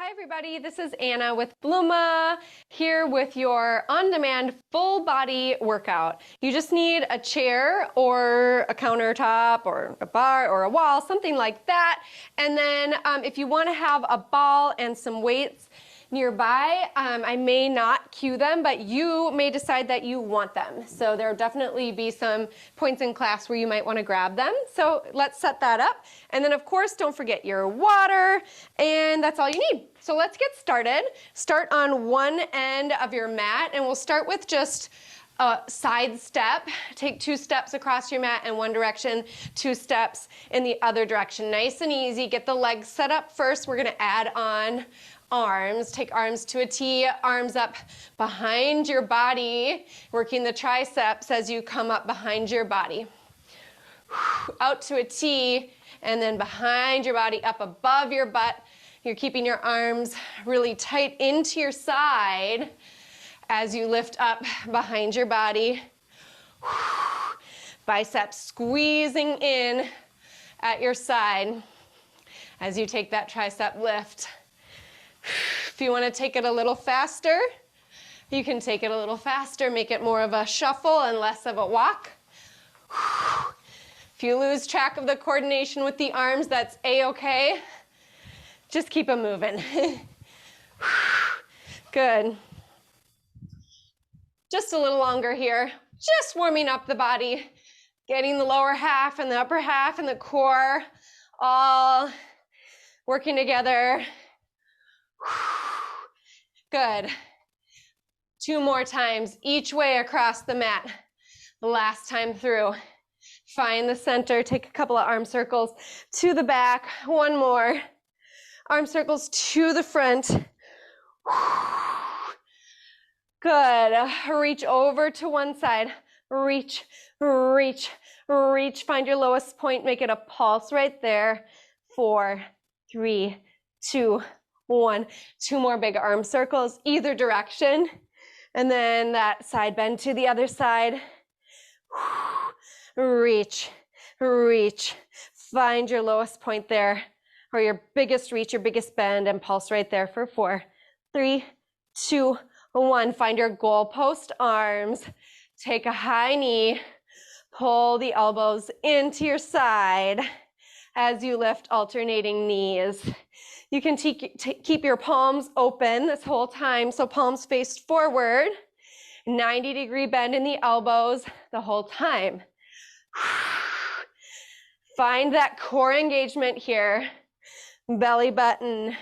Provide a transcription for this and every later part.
Hi everybody, this is Anna with Blooma, here with your on-demand full body workout. You just need a chair or a countertop or a bar or a wall, something like that. And then if you want to have a ball and some weights nearby, I may not cue them, but you may decide that you want them. So there'll definitely be some points in class where you might want to grab them. So let's set that up. And then of course, don't forget your water, and that's all you need. So let's get started. Start on one end of your mat, and we'll start with just a side step. Take 2 steps across your mat in one direction, 2 steps in the other direction. Nice and easy. Get the legs set up first. We're gonna add on arms. Take arms to a T, arms up behind your body, working the triceps as you come up behind your body. Out to a T, and then behind your body, up above your butt. You're keeping your arms really tight into your side as you lift up behind your body. Biceps squeezing in at your side as you take that tricep lift. If you want to take it a little faster, you can take it a little faster, make it more of a shuffle and less of a walk. If you lose track of the coordination with the arms, that's a-okay. Just keep them moving. Good. Just a little longer here. Just warming up the body, getting the lower half and the upper half and the core all working together. Good. 2 more times, each way across the mat. Last time through. Find the center, take a couple of arm circles to the back. 1 more. Arm circles to the front. Good. Reach over to one side. Reach, reach, reach. Find your lowest point. Make it a pulse right there. 4, 3, 2, 1. 2 more big arm circles, either direction. And then that side bend to the other side. Reach, reach. Find your lowest point there, or your biggest reach, your biggest bend, and pulse right there for 4, 3, 2, 1. Find your goalpost arms. Take a high knee. Pull the elbows into your side as you lift alternating knees. You can keep your palms open this whole time, so palms faced forward. 90-degree bend in the elbows the whole time. Find that core engagement here. Belly button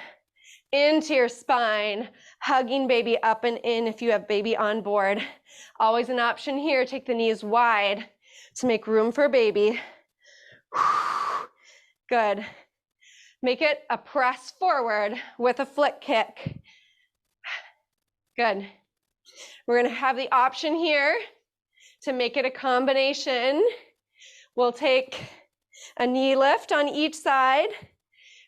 into your spine, hugging baby up and in if you have baby on board. Always an option here. Take the knees wide to make room for baby. Good. Make it a press forward with a flick kick. Good. We're going to have the option here to make it a combination. We'll take a knee lift on each side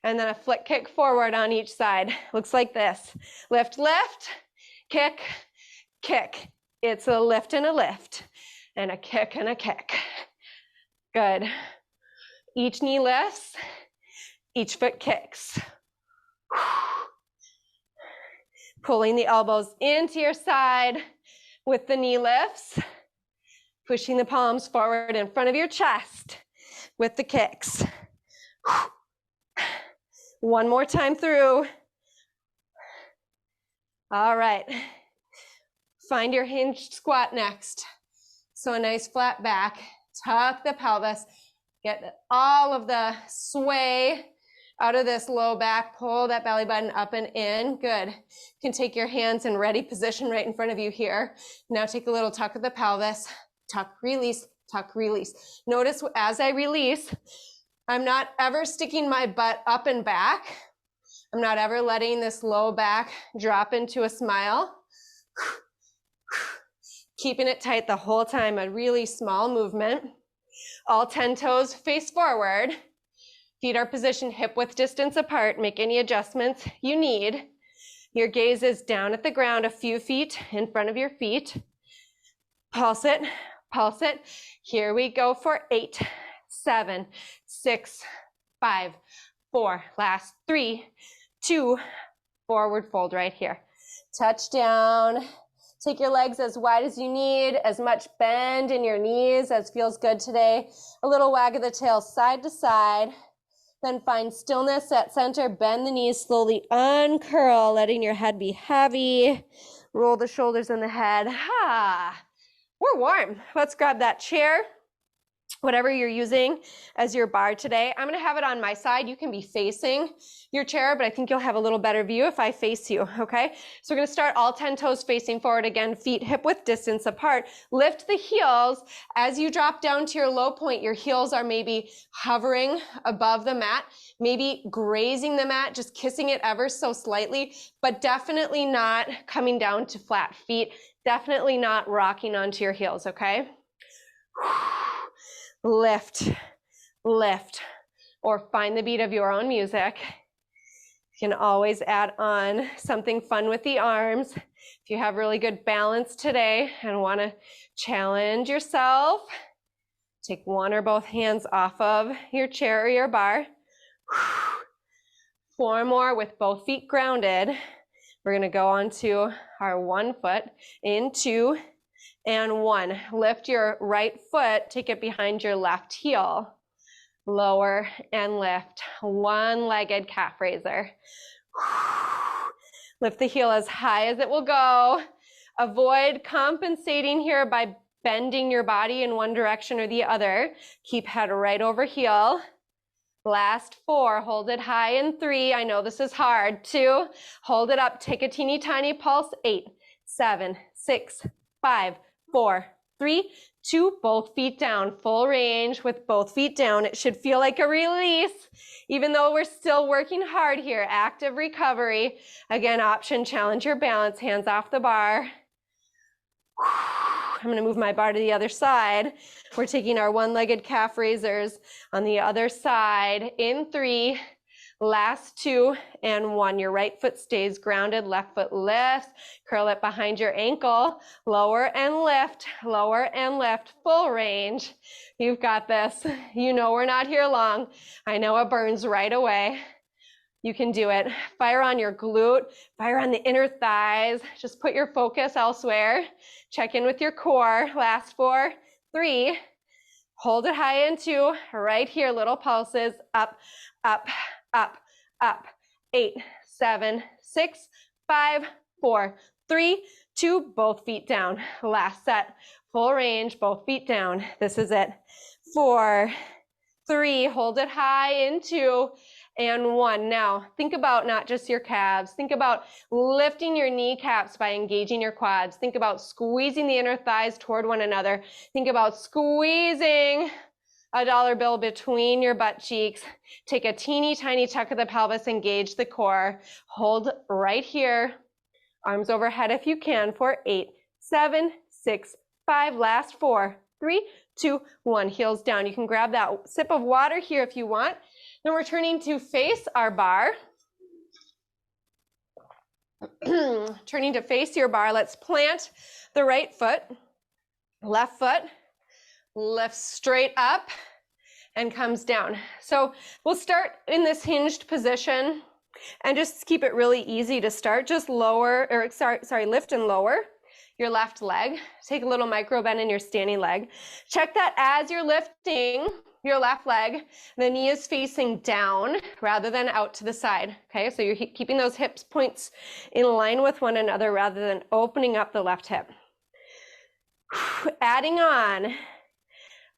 and then a flick kick forward on each side. Looks like this. Lift, lift, kick, kick. It's a lift and a lift and a kick and a kick. Good. Each knee lifts. Each foot kicks. Pulling the elbows into your side with the knee lifts. Pushing the palms forward in front of your chest with the kicks. 1 more time through. All right. Find your hinged squat next. So a nice flat back. Tuck the pelvis. Get all of the sway out of this low back. Pull that belly button up and in. Good. You can take your hands in ready position right in front of you here. Now take a little tuck of the pelvis. Tuck, release, tuck, release. Notice as I release, I'm not ever sticking my butt up and back. I'm not ever letting this low back drop into a smile. Keeping it tight the whole time, a really small movement. All 10 toes face forward. Feet are positioned hip width distance apart. Make any adjustments you need. Your gaze is down at the ground, a few feet in front of your feet. Pulse it, pulse it. Here we go for 8, 7, 6, 5, 4. Last 3, 2, forward fold right here. Touch down. Take your legs as wide as you need, as much bend in your knees as feels good today. A little wag of the tail side to side. Then find stillness at center. Bend the knees, slowly uncurl, letting your head be heavy. Roll the shoulders and the head. We're warm. Let's grab that chair, whatever you're using as your bar today. I'm gonna have it on my side. You can be facing your chair, but I think you'll have a little better view if I face you, okay? So we're gonna start all 10 toes facing forward again, feet hip-width distance apart. Lift the heels. As you drop down to your low point, your heels are maybe hovering above the mat, maybe grazing the mat, just kissing it ever so slightly, but definitely not coming down to flat feet, definitely not rocking onto your heels, okay? Lift, lift, or find the beat of your own music. You can always add on something fun with the arms. If you have really good balance today and want to challenge yourself, take one or both hands off of your chair or your bar. 4 more with both feet grounded. We're going to go on to our 1 foot in 2 and 1. Lift your right foot, take it behind your left heel. Lower and lift. One-legged calf raiser. Lift the heel as high as it will go. Avoid compensating here by bending your body in one direction or the other. Keep head right over heel. Last 4, hold it high in 3. I know this is hard. 2, hold it up. Take a teeny tiny pulse. 8, 7, 6, 5, 4, 3, 2, both feet down, full range with both feet down. It should feel like a release, even though we're still working hard here. Active recovery. Again, option, challenge your balance, hands off the bar. I'm gonna move my bar to the other side. We're taking our one-legged calf raisers on the other side in 3, last 2 and 1. Your right foot stays grounded, left foot lifts, curl it behind your ankle, lower and lift, full range. You've got this. You know we're not here long. I know it burns right away. You can do it. Fire on your glute, fire on the inner thighs. Just put your focus elsewhere. Check in with your core. Last 4, 3, hold it high in 2, right here, little pulses, up, up, up, up, 8, 7, 6, 5, 4, 3, 2, both feet down. Last set, full range, both feet down. This is it. 4, 3, hold it high in 2, and 1. Now, think about not just your calves. Think about lifting your kneecaps by engaging your quads. Think about squeezing the inner thighs toward one another. Think about squeezing a dollar bill between your butt cheeks. Take a teeny tiny tuck of the pelvis, engage the core. Hold right here. Arms overhead if you can for 8, 7, 6, 5. Last 4, 3, 2, 1. Heels down. You can grab that sip of water here if you want. Then we're turning to face our bar. Turning to face your bar, let's plant the right foot, left foot, lifts straight up and comes down. So we'll start in this hinged position and just keep it really easy to start. Just lift and lower your left leg. Take a little micro bend in your standing leg. Check that as you're lifting your left leg, the knee is facing down rather than out to the side, okay? So you're keeping those hips points in line with one another rather than opening up the left hip. Adding on,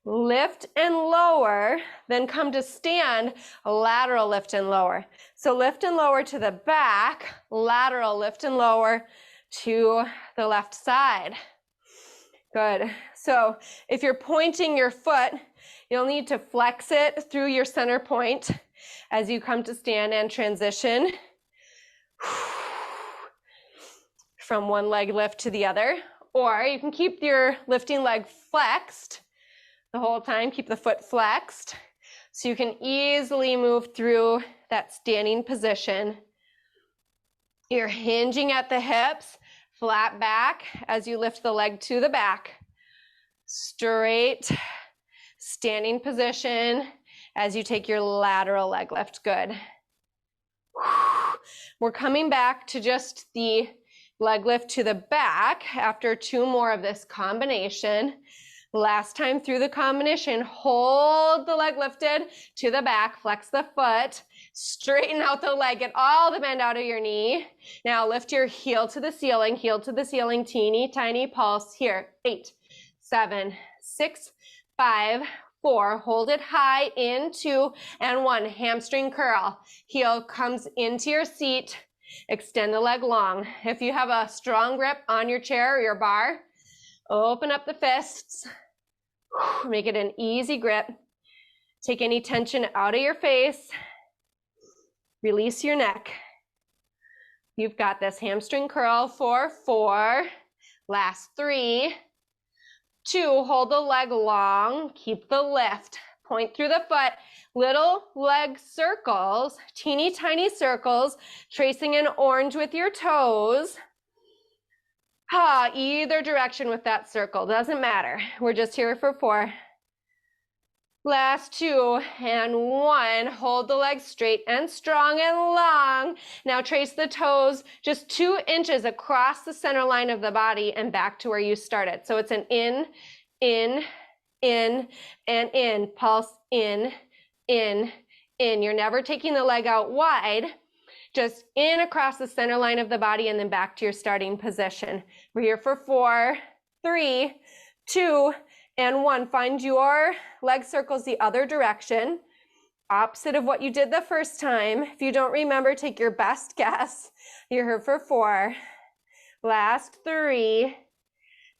lift and lower, then come to stand, lateral lift and lower. So lift and lower to the back, lateral lift and lower to the left side. Good. So if you're pointing your foot, you'll need to flex it through your center point as you come to stand and transition from one leg lift to the other. Or you can keep your lifting leg flexed the whole time. Keep the foot flexed so you can easily move through that standing position. You're hinging at the hips, flat back as you lift the leg to the back. Straight standing position as you take your lateral leg lift. Good. We're coming back to just the leg lift to the back after 2 more of this combination. Last time through the combination, hold the leg lifted to the back, flex the foot, straighten out the leg, get all the bend out of your knee. Now lift your heel to the ceiling, teeny tiny pulse here. 8, 7, 6, 5, 4, hold it high in 2 and 1, hamstring curl. Heel comes into your seat, extend the leg long. If you have a strong grip on your chair or your bar, open up the fists, make it an easy grip. Take any tension out of your face, release your neck. You've got this hamstring curl for 4, last 3, 2, hold the leg long, keep the lift, point through the foot, little leg circles, teeny tiny circles, tracing an orange with your toes. Either direction with that circle, doesn't matter. We're just here for 4. Last 2 and 1, hold the legs straight and strong and long. Now trace the toes just 2 inches across the center line of the body and back to where you started. So it's an in, and in, pulse in. You're never taking the leg out wide, just in across the center line of the body and then back to your starting position. We're here for 4, 3, 2, and 1. Find your leg circles the other direction, opposite of what you did the first time. If you don't remember, take your best guess. You're here for 4, last 3,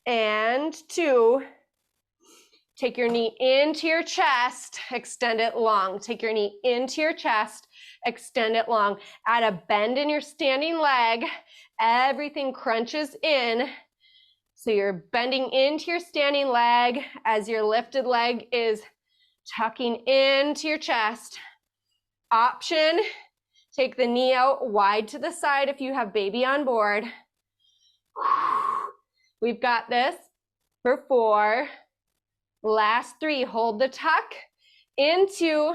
and 2. Take your knee into your chest, extend it long. Take your knee into your chest, extend it long. Add a bend in your standing leg. Everything crunches in. So you're bending into your standing leg as your lifted leg is tucking into your chest. Option, take the knee out wide to the side if you have baby on board. We've got this for 4. Last 3, hold the tuck into,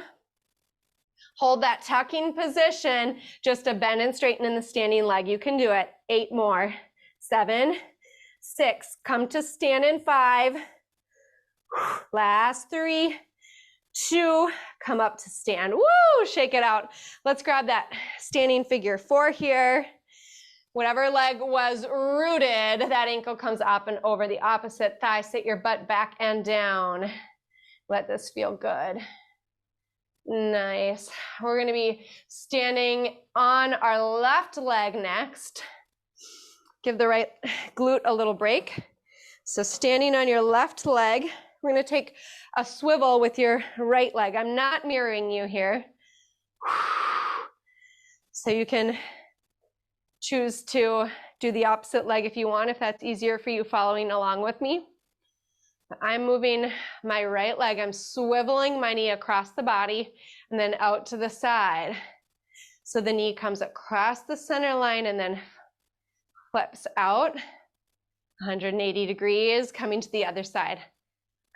hold that tucking position, just a bend and straighten in the standing leg. You can do it. 8 more. 7, 6, come to stand in 5. Last 3, 2, come up to stand. Woo, shake it out. Let's grab that standing figure 4 here. Whatever leg was rooted, that ankle comes up and over the opposite thigh. Sit your butt back and down. Let this feel good. Nice. We're going to be standing on our left leg next. Give the right glute a little break. So standing on your left leg, we're going to take a swivel with your right leg. I'm not mirroring you here. So you can choose to do the opposite leg if you want, if that's easier for you following along with me. I'm moving my right leg. I'm swiveling my knee across the body and then out to the side. So the knee comes across the center line and then flips out 180 degrees, coming to the other side.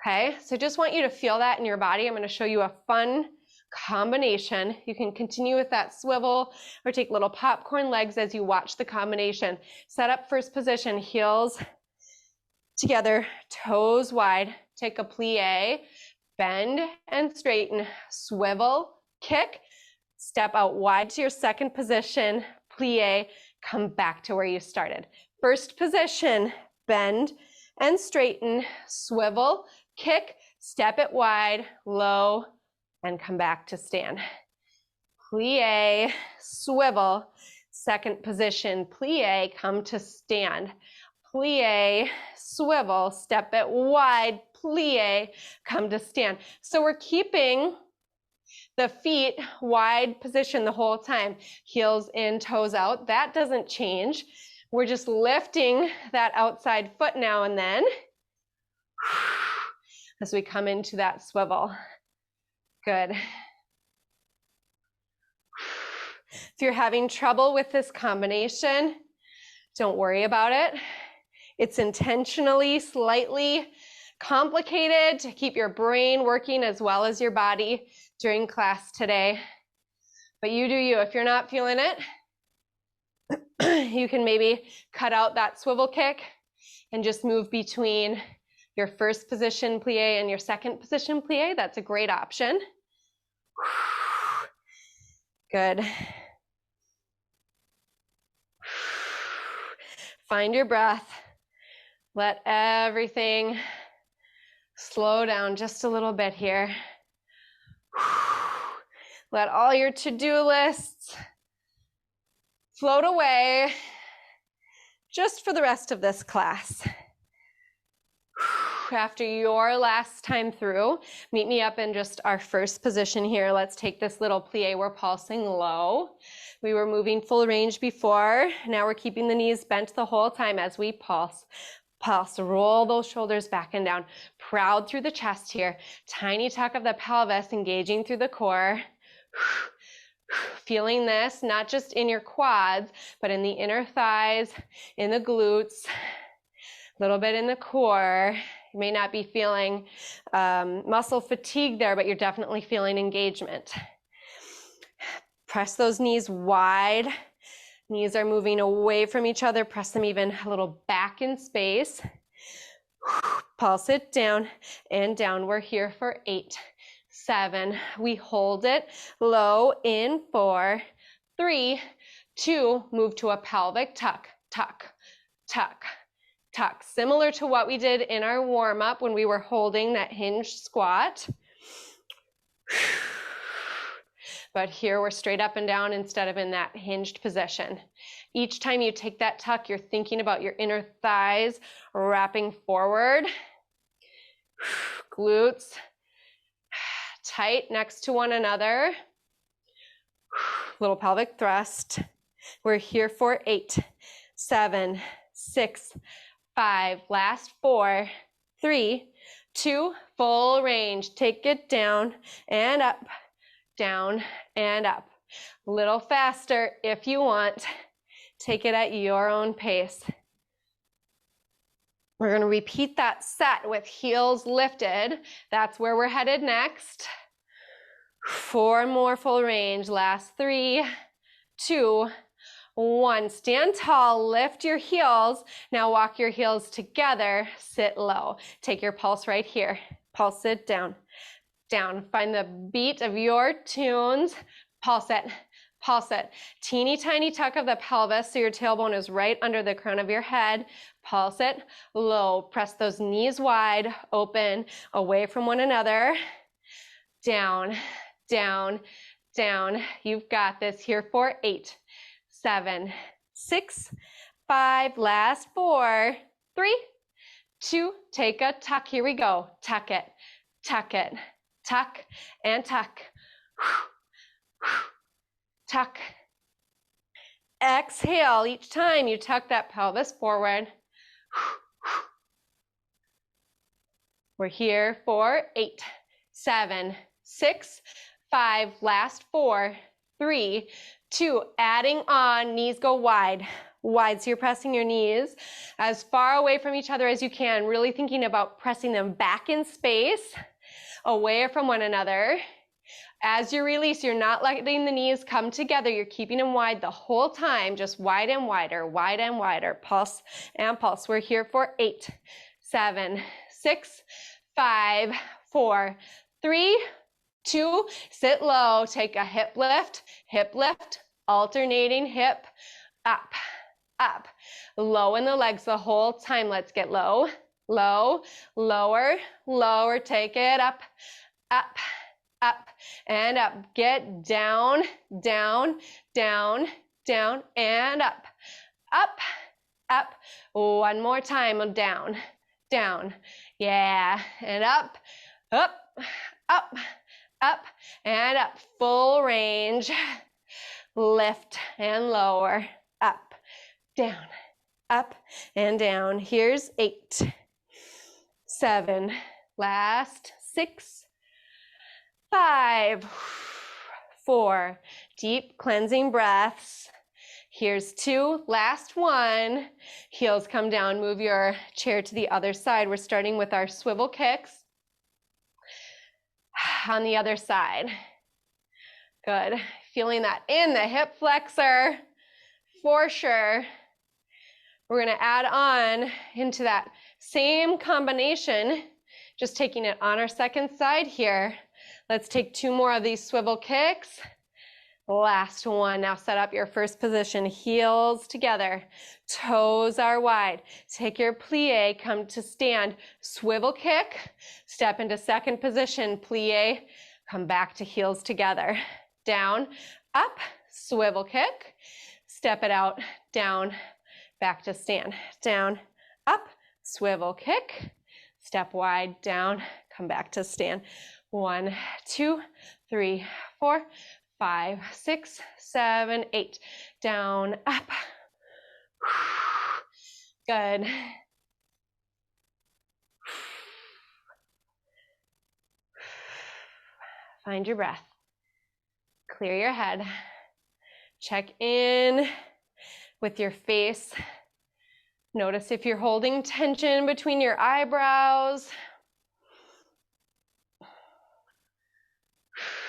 Okay, so just want you to feel that in your body. I'm going to show you a fun combination. You can continue with that swivel or take little popcorn legs as you watch the combination. Set up first position, heels together, toes wide. Take a plie, bend and straighten, swivel, kick, step out wide to your second position, plie, come back to where you started. First position, bend and straighten, swivel, kick, step it wide, low, and come back to stand. Plie, swivel, second position, plie, come to stand. Plie, swivel, step it wide, plie, come to stand. So we're keeping the feet wide position the whole time. Heels in, toes out. That doesn't change. We're just lifting that outside foot now and then as we come into that swivel. Good. If you're having trouble with this combination, don't worry about it. It's intentionally slightly complicated to keep your brain working as well as your body during class today. But you do you. If you're not feeling it, You can maybe cut out that swivel kick and just move between your first position plie and your second position plie. That's a great option. Good. Find your breath. Let everything slow down just a little bit here. Let all your to-do lists float away just for the rest of this class. After your last time through, meet me up in just our first position here. Let's take this little plie. We're pulsing low. We were moving full range before. Now we're keeping the knees bent the whole time as we pulse. Pulse, roll those shoulders back and down. Proud through the chest here. Tiny tuck of the pelvis, engaging through the core. Feeling this, not just in your quads, but in the inner thighs, in the glutes, a little bit in the core. You may not be feeling muscle fatigue there, but you're definitely feeling engagement. Press those knees wide. Knees are moving away from each other. Press them even a little back in space. Pulse it down and down. We're here for 8, 7. We hold it low in 4, 3, 2. Move to a pelvic tuck, tuck, tuck, tuck. Similar to what we did in our warm-up when we were holding that hinged squat. But here we're straight up and down instead of in that hinged position. Each time you take that tuck, you're thinking about your inner thighs wrapping forward. Glutes tight next to one another. Little pelvic thrust. We're here for 8, 7, 6, 5. Last 4, 3, 2. Full range. Take it down and up. Down and up. A little faster if you want. Take it at your own pace. We're going to repeat that set with heels lifted. That's where we're headed next. 4 more full range. Last 3, 2, 1. Stand tall, lift your heels. Now walk your heels together, sit low. Take your pulse right here. Pulse it down. Down. Find the beat of your tunes. Pulse it. Pulse it. Teeny tiny tuck of the pelvis so your tailbone is right under the crown of your head. Pulse it low. Press those knees wide, open, away from one another. Down, down, down. You've got this. Here for 8, 7, 6, 5. Last 4, 3, 2. Take a tuck. Here we go. Tuck it. Tuck it. Tuck and tuck. Tuck. Exhale each time you tuck that pelvis forward. We're here for 8, 7, 6, 5. Last 4, 3, 2. Adding on, knees go wide. Wide, so you're pressing your knees as far away from each other as you can, really thinking about pressing them back in space, away from one another. As you release, you're not letting the knees come together. You're keeping them wide the whole time, just wide and wider, wide and wider. Pulse and pulse. We're here for 8, 7, 6, 5, 4, 3, 2. Sit low. Take a hip lift, alternating hip, up, up. Low in the legs the whole time. Let's get low, low, lower, lower. Take it up, up, up, and up. Get down, down, down, down, and up, up, up. One more time. Down, down. Yeah, and up, up, up, up, and up. Full range. Lift and lower, up, down, up, and down. Here's 8, 7, last 6, 5, 4. Deep cleansing breaths. Here's 2, last 1. Heels come down, move your chair to the other side. We're starting with our swivel kicks on the other side. Good. Feeling that in the hip flexor. for sure. We're gonna add on into that same combination, just taking it on our second side here. Let's take 2 more of these swivel kicks. Last one. Now set up your first position, heels together, toes are wide. Take your plie, come to stand, swivel kick, step into second position, plie, come back to heels together. Down, up, swivel kick, step it out, down, back to stand. Down, up, swivel kick, step wide, down, come back to stand. 1, 2, 3, 4, 5, 6, 7, 8. Down, up. Good. Find your breath. Clear your head. Check in with your face. Notice if you're holding tension between your eyebrows.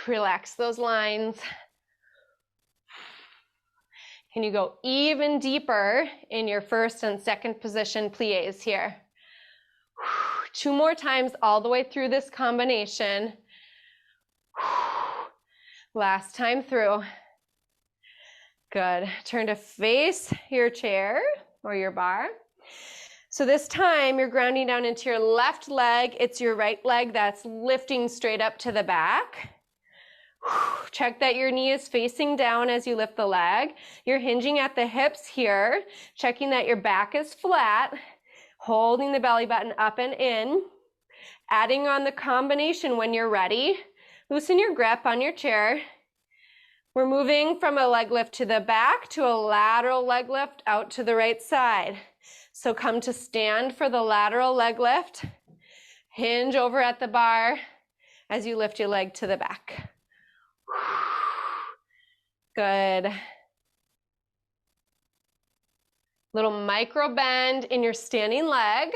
Relax those lines. Can you go even deeper in your first and second position plies here? 2 more times all the way through this combination. Last time through. Good. Turn to face your chair or your bar. So this time you're grounding down into your left leg. It's your right leg that's lifting straight up to the back. Check that your knee is facing down as you lift the leg. You're hinging at the hips here, checking that your back is flat, holding the belly button up and in, adding on the combination when you're ready. Loosen your grip on your chair. We're moving from a leg lift to the back to a lateral leg lift out to the right side. So come to stand for the lateral leg lift. Hinge over at the bar as you lift your leg to the back. Good. Little micro bend in your standing leg.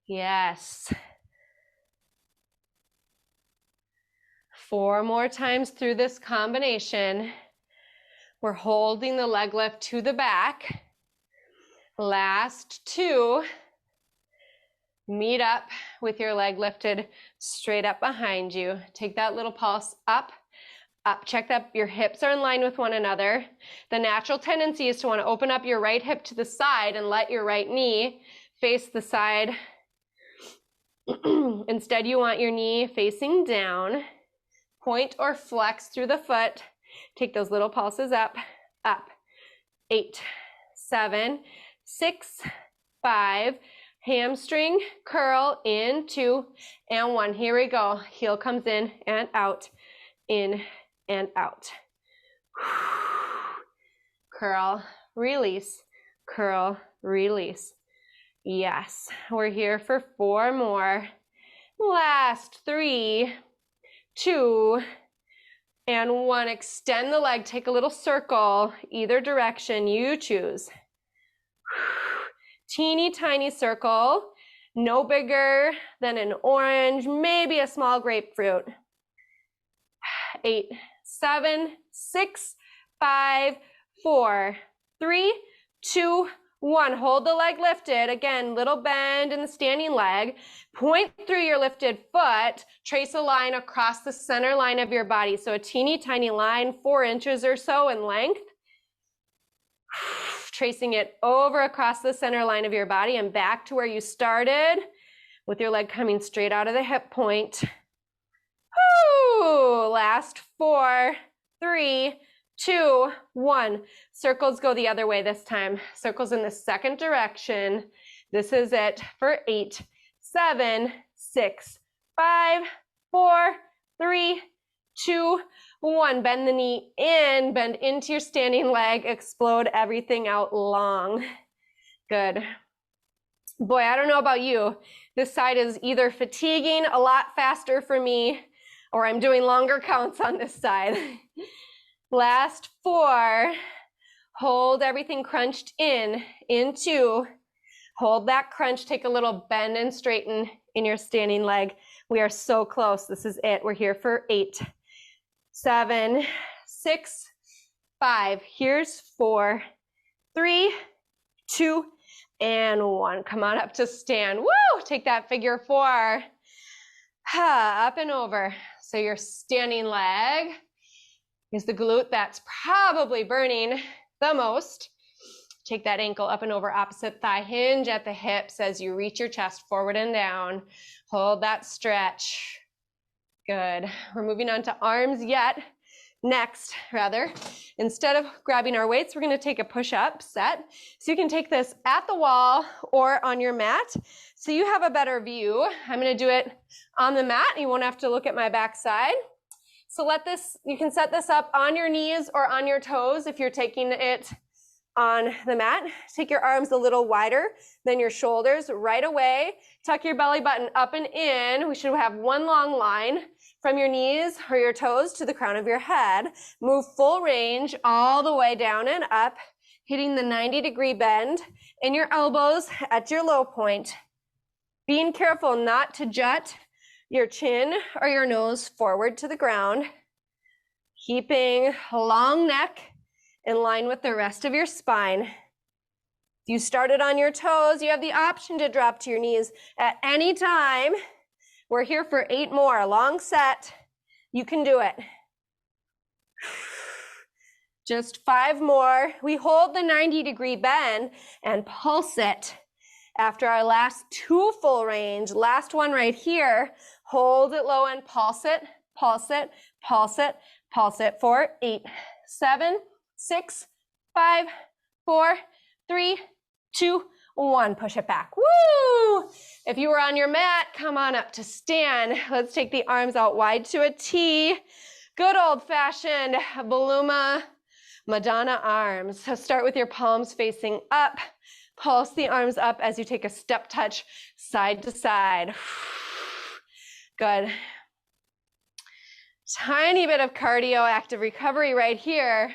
Yes. 4 more times through this combination. We're holding the leg lift to the back. Last 2. Meet up with your leg lifted straight up behind you. Take that little pulse up, up. Check that your hips are in line with one another. The natural tendency is to want to open up your right hip to the side and let your right knee face the side. Instead, you want your knee facing down. Point or flex through the foot. Take those little pulses up, up. 8, 7, 6, 5, hamstring curl in 2 and 1. Here we go. Heel comes in and out, in and out. Curl, release, curl, release. Yes, we're here for 4 more. Last 3, 2, and 1. Extend the leg, take a little circle, either direction you choose. Teeny tiny circle, no bigger than an orange, maybe a small grapefruit. 8, 7, 6, 5, 4, 3, 2, 1. Hold the leg lifted. Again, little bend in the standing leg. Point through your lifted foot. Trace a line across the center line of your body. So a teeny tiny line, 4 inches or so in length. Tracing it over across the center line of your body and back to where you started with your leg coming straight out of the hip point. Woo! Last 4, 3, 2, 1. Circles go the other way this time. Circles in the second direction. This is it for 8, 7, 6, 5, 4, 3, 2, 1. Bend the knee in, bend into your standing leg, explode everything out long. Good. Boy, I don't know about you. This side is either fatiguing a lot faster for me, or I'm doing longer counts on this side. Last 4. Hold everything crunched in 2. Hold that crunch, take a little bend and straighten in your standing leg. We are so close. This is it. We're here for 8, 7, 6, 5. Here's 4, 3, 2, and 1. Come on up to stand. Woo! Take that figure 4. Up and over. So your standing leg is the glute that's probably burning the most. Take that ankle up and over, opposite thigh. Hinge at the hips as you reach your chest forward and down. Hold that stretch. Good. We're moving on to arms yet. Next, instead of grabbing our weights, we're going to take a push-up set. So you can take this at the wall or on your mat so you have a better view. I'm going to do it on the mat. You won't have to look at my backside. So you can set this up on your knees or on your toes if you're taking it on the mat. Take your arms a little wider than your shoulders right away. Tuck your belly button up and in. We should have one long line from your knees or your toes to the crown of your head. Move full range all the way down and up, hitting the 90-degree bend in your elbows at your low point. Being careful not to jut your chin or your nose forward to the ground. Keeping a long neck in line with the rest of your spine. If you started on your toes, you have the option to drop to your knees at any time. We're here for 8 more, long set. You can do it. Just 5 more. We hold the 90-degree bend and pulse it. After our last 2 full range, last one right here, hold it low and pulse it, pulse it, pulse it, pulse it for 8, 7, 6, 5, 4, 3, 2, 1. Push it back. Woo! If you were on your mat, come on up to stand. Let's take the arms out wide to a T. Good old-fashioned Blooma Madonna arms. So start with your palms facing up. Pulse the arms up as you take a step touch side to side. Good. Tiny bit of cardio, active recovery right here.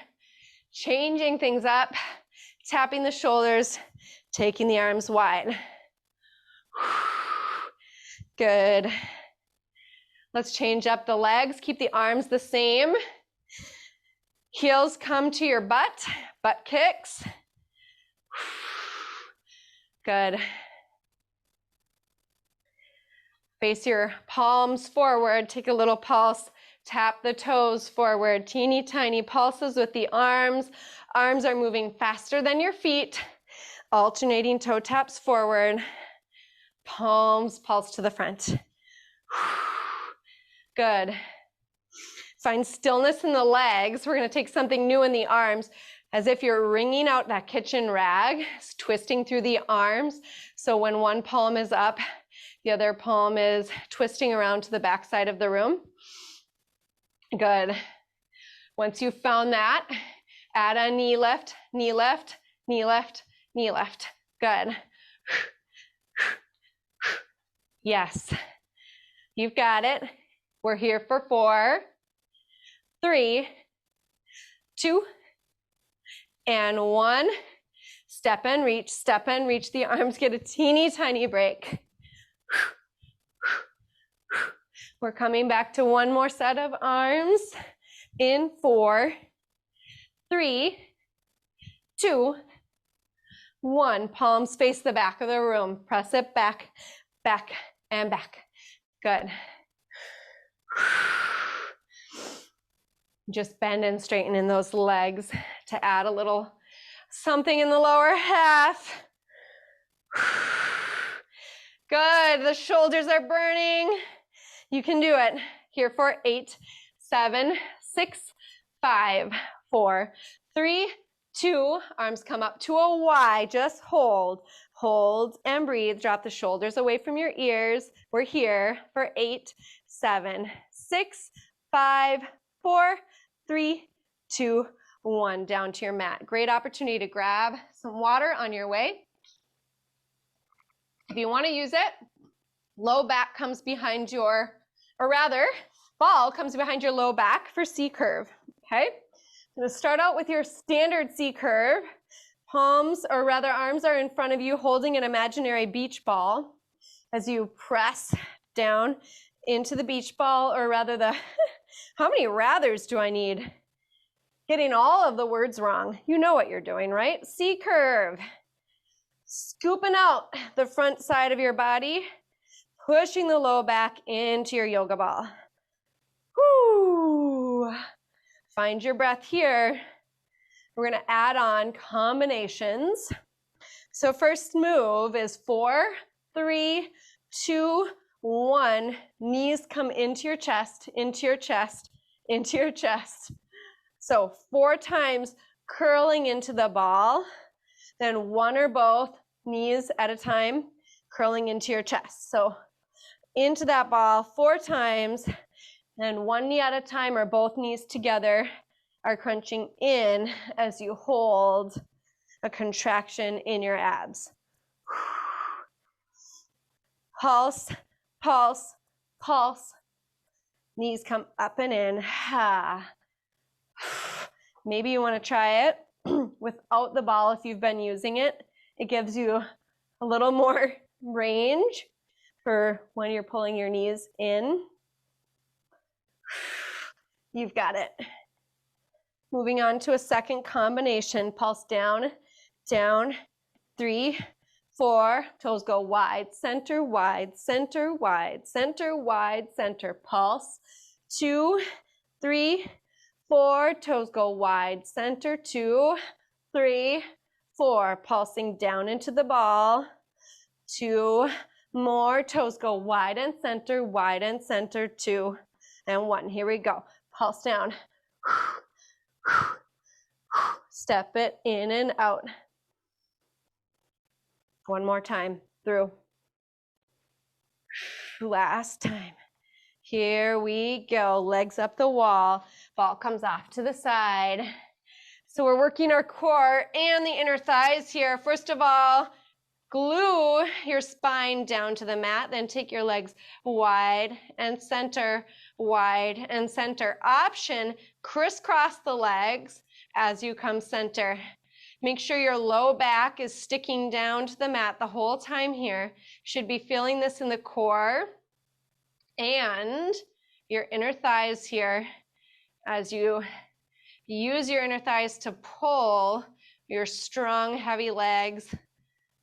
Changing things up, tapping the shoulders, taking the arms wide. Good. Let's change up the legs. Keep the arms the same. Heels come to your butt kicks. Good. Face your palms forward. Take a little pulse. Tap the toes forward. Teeny tiny pulses with the arms. Arms are moving faster than your feet. Alternating toe taps forward. Palms pulse to the front. Good. Find stillness in the legs. We're going to take something new in the arms, as if you're wringing out that kitchen rag, twisting through the arms. So when one palm is up, the other palm is twisting around to the back side of the room. Good. Once you've found that, add a knee lift, knee lift, knee lift, knee lift. Good. Yes. You've got it. We're here for 4, 3, 2, and 1. Step and reach, step and reach. The arms get a teeny tiny break. We're coming back to one more set of arms in 4, 3, 2, 1. Palms face the back of the room. Press it back, back, and back. Good. Just bend and straighten in those legs to add a little something in the lower half. Good. The shoulders are burning. You can do it. Here for 8, 7, 6, 5, 4, 3, 2. Arms come up to a Y. Just hold. Hold and breathe. Drop the shoulders away from your ears. We're here for 8, 7, 6, 5, 4, 3, 2, 1. Down to your mat. Great opportunity to grab some water on your way. If you want to use it, low back comes behind your, or rather, ball comes behind your low back for C curve. Okay? I'm going to start out with your standard C curve. Palms, or rather arms, are in front of you holding an imaginary beach ball as you press down into the beach ball, or rather the How many rathers do I need? Getting all of the words wrong. You know what you're doing, right? C curve. Scooping out the front side of your body, pushing the low back into your yoga ball. Whoo! Find your breath here. We're gonna add on combinations. So first move is 4, 3, 2, 1. Knees come into your chest, into your chest, into your chest. So 4 times curling into the ball, then 1 or both knees at a time curling into your chest. So into that ball 4 times, and 1 knee at a time or both knees together are crunching in as you hold a contraction in your abs. Pulse, pulse, pulse. Knees come up and in. Maybe you want to try it without the ball if you've been using it. It gives you a little more range for when you're pulling your knees in. You've got it. Moving on to a second combination. Pulse down, down, 3, 4. Toes go wide, center, wide, center, wide, center, wide, center. Pulse. 2, 3, 4. Toes go wide, center. 2, 3, 4. Pulsing down into the ball. 2 more. Toes go wide and center, wide and center. 2 and 1. Here we go. Pulse down. Step it in and out. One more time. Through. Last time. Here we go. Legs up the wall. Ball comes off to the side. So we're working our core and the inner thighs here. First of all, glue your spine down to the mat. Then take your legs wide and center, wide and center. Option, crisscross the legs as you come center. Make sure your low back is sticking down to the mat the whole time here. Should be feeling this in the core and your inner thighs here as you use your inner thighs to pull your strong, heavy legs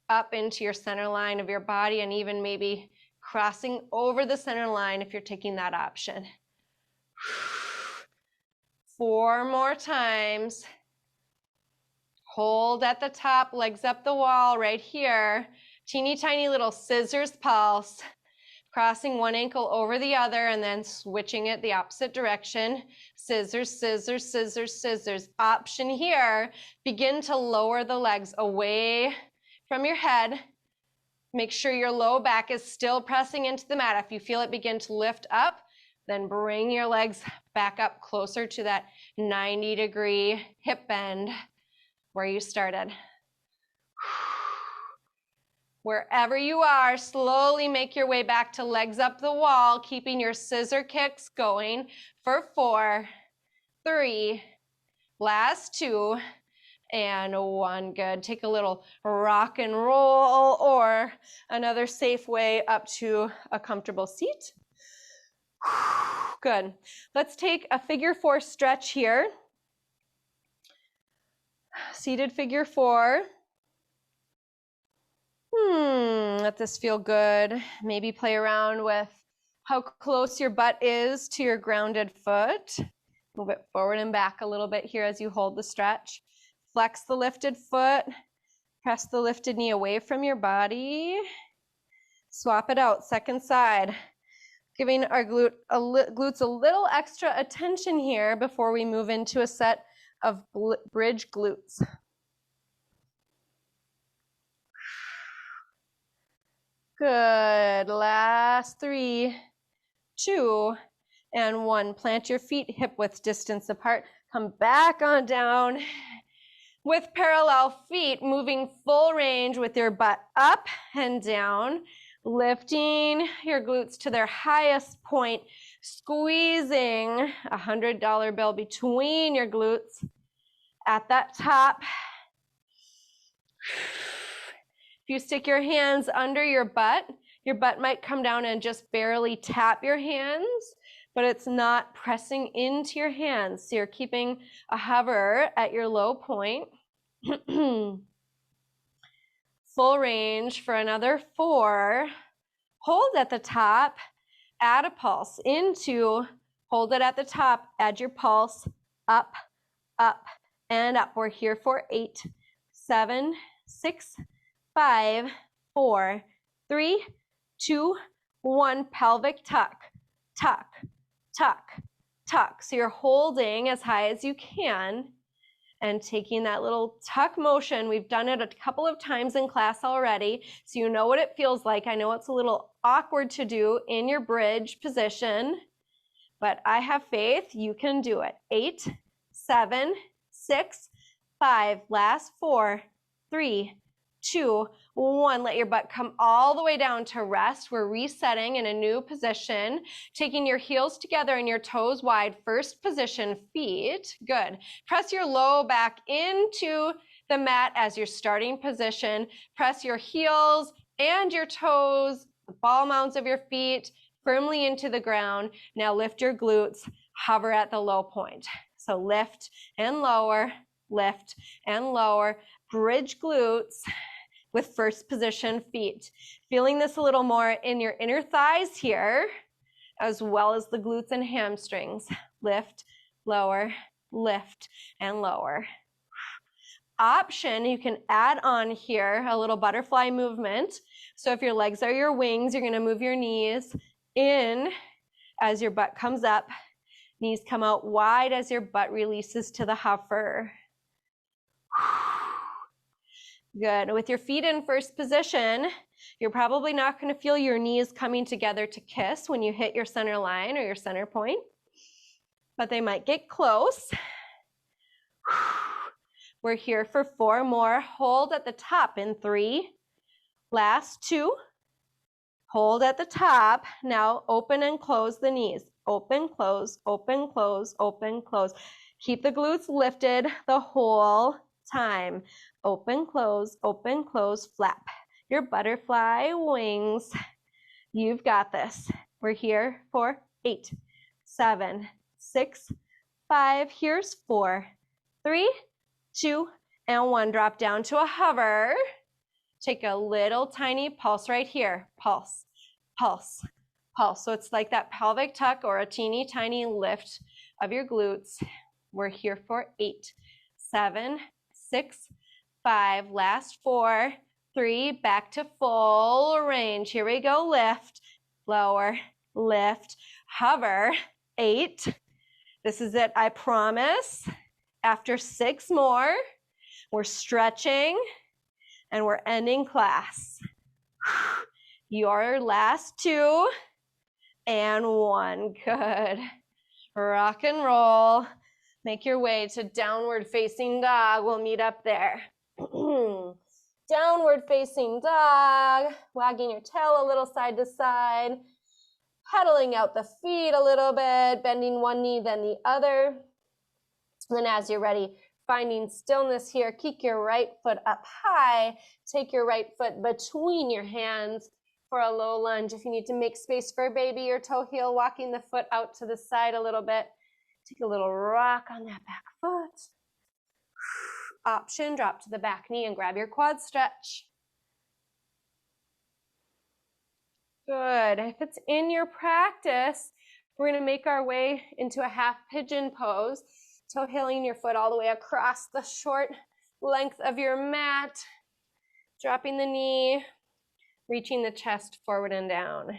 up into your center line of your body, and even maybe crossing over the center line if you're taking that option. 4 more times. Hold at the top, legs up the wall right here. Teeny tiny little scissors pulse. Crossing one ankle over the other and then switching it the opposite direction. Scissors, scissors, scissors, scissors. Option here, begin to lower the legs away from your head. Make sure your low back is still pressing into the mat. If you feel it begin to lift up, then bring your legs back up closer to that 90-degree hip bend where you started. Wherever you are, slowly make your way back to legs up the wall, keeping your scissor kicks going for 4, 3, last 2, and 1. Good. Take a little rock and roll or another safe way up to a comfortable seat. Good. Let's take a figure 4 stretch here. Seated figure 4. Let this feel good. Maybe play around with how close your butt is to your grounded foot. Move it forward and back a little bit here as you hold the stretch. Flex the lifted foot. Press the lifted knee away from your body. Swap it out, second side. Giving our glutes a little extra attention here before we move into a set of bridge glutes. Good. Last 3, 2, and 1. Plant your feet hip width distance apart. Come back on down with parallel feet, moving full range with your butt up and down, lifting your glutes to their highest point, squeezing a $100 bill between your glutes at that top. If you stick your hands under your butt might come down and just barely tap your hands. but it's not pressing into your hands. So you're keeping a hover at your low point. Full range for another 4. Hold at the top, add a pulse into, hold it at the top, add your pulse, up, up, and up. We're here for 8, 7, 6, 5, 4, 3, 2, 1. Pelvic tuck, tuck, tuck, tuck. So you're holding as high as you can and taking that little tuck motion. We've done it a couple of times in class already, so you know what it feels like. I know it's a little awkward to do in your bridge position, but I have faith you can do it. 8, 7, 6, 5, last 4, 3, 2, 1. Let your butt come all the way down to rest. We're resetting in a new position, taking your heels together and your toes wide. First position, feet. Good. Press your low back into the mat as your starting position. Press your heels and your toes, the ball mounds of your feet, firmly into the ground. Now lift your glutes, hover at the low point. So lift and lower, lift and lower. Bridge glutes with first position feet. Feeling this a little more in your inner thighs here, as well as the glutes and hamstrings. Lift, lower, lift, and lower. Option, you can add on here a little butterfly movement. So if your legs are your wings, you're gonna move your knees in as your butt comes up. Knees come out wide as your butt releases to the hover. Good. With your feet in first position, you're probably not going to feel your knees coming together to kiss when you hit your center line or your center point, but they might get close. We're here for 4 more. Hold at the top in 3. Last 2. Hold at the top. Now open and close the knees. Open, close, open, close, open, close. Keep the glutes lifted the whole time. Open, close, flap your butterfly wings. You've got this. We're here for 8, 7, 6, 5. Here's 4, 3, 2, and 1. Drop down to a hover. Take a little tiny pulse right here. Pulse, pulse, pulse. So it's like that pelvic tuck or a teeny tiny lift of your glutes. We're here for 8, 7, 6, 5, last 4, 3, back to full range. Here we go, lift, lower, lift, hover, 8. This is it, I promise. After 6 more, we're stretching and we're ending class. Your last 2 and 1, good. Rock and roll. Make your way to downward facing dog. We'll meet up there. Downward facing dog. Wagging your tail a little side to side. Pedaling out the feet a little bit. Bending one knee, then the other. And then as you're ready, finding stillness here. Kick your right foot up high. Take your right foot between your hands for a low lunge. If you need to make space for a baby, your toe heel, walking the foot out to the side a little bit. Take a little rock on that back foot. Option, drop to the back knee and grab your quad stretch. Good. If it's in your practice, we're going to make our way into a half pigeon pose. Toe heeling your foot all the way across the short length of your mat. Dropping the knee, reaching the chest forward and down.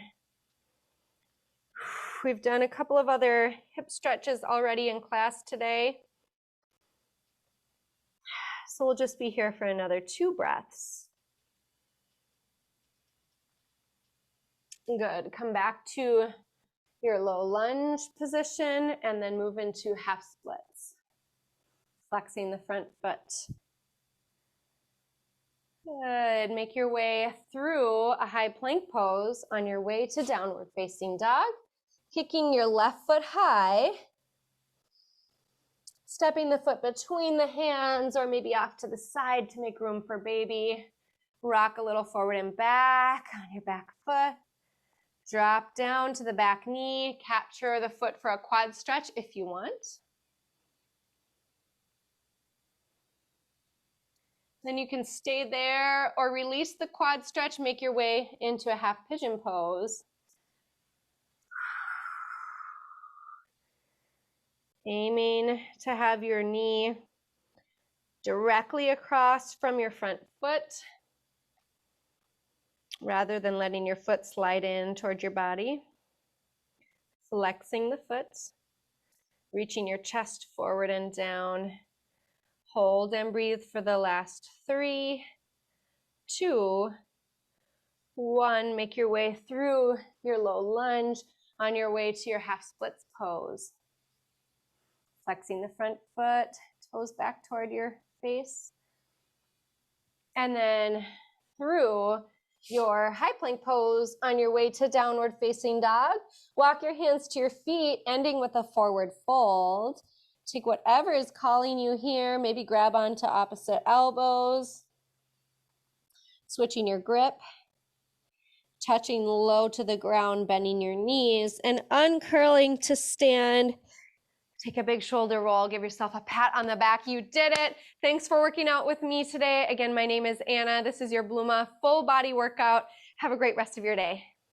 We've done a couple of other hip stretches already in class today. So we'll just be here for another 2 breaths. Good. Come back to your low lunge position and then move into half splits. Flexing the front foot. Good. Make your way through a high plank pose on your way to downward facing dog. Kicking your left foot high. Stepping the foot between the hands or maybe off to the side to make room for baby. Rock a little forward and back on your back foot. Drop down to the back knee, capture the foot for a quad stretch if you want. Then you can stay there or release the quad stretch, make your way into a half pigeon pose. Aiming to have your knee directly across from your front foot rather than letting your foot slide in toward your body. Flexing the foot, reaching your chest forward and down. Hold and breathe for the last 3, 2, 1. Make your way through your low lunge on your way to your half splits pose. Flexing the front foot, toes back toward your face. And then through your high plank pose on your way to downward facing dog. Walk your hands to your feet, ending with a forward fold. Take whatever is calling you here. Maybe grab onto opposite elbows. Switching your grip. Touching low to the ground, bending your knees, and uncurling to stand. Take a big shoulder roll. Give yourself a pat on the back. You did it. Thanks for working out with me today. Again, my name is Anna. This is your Blooma full body workout. Have a great rest of your day.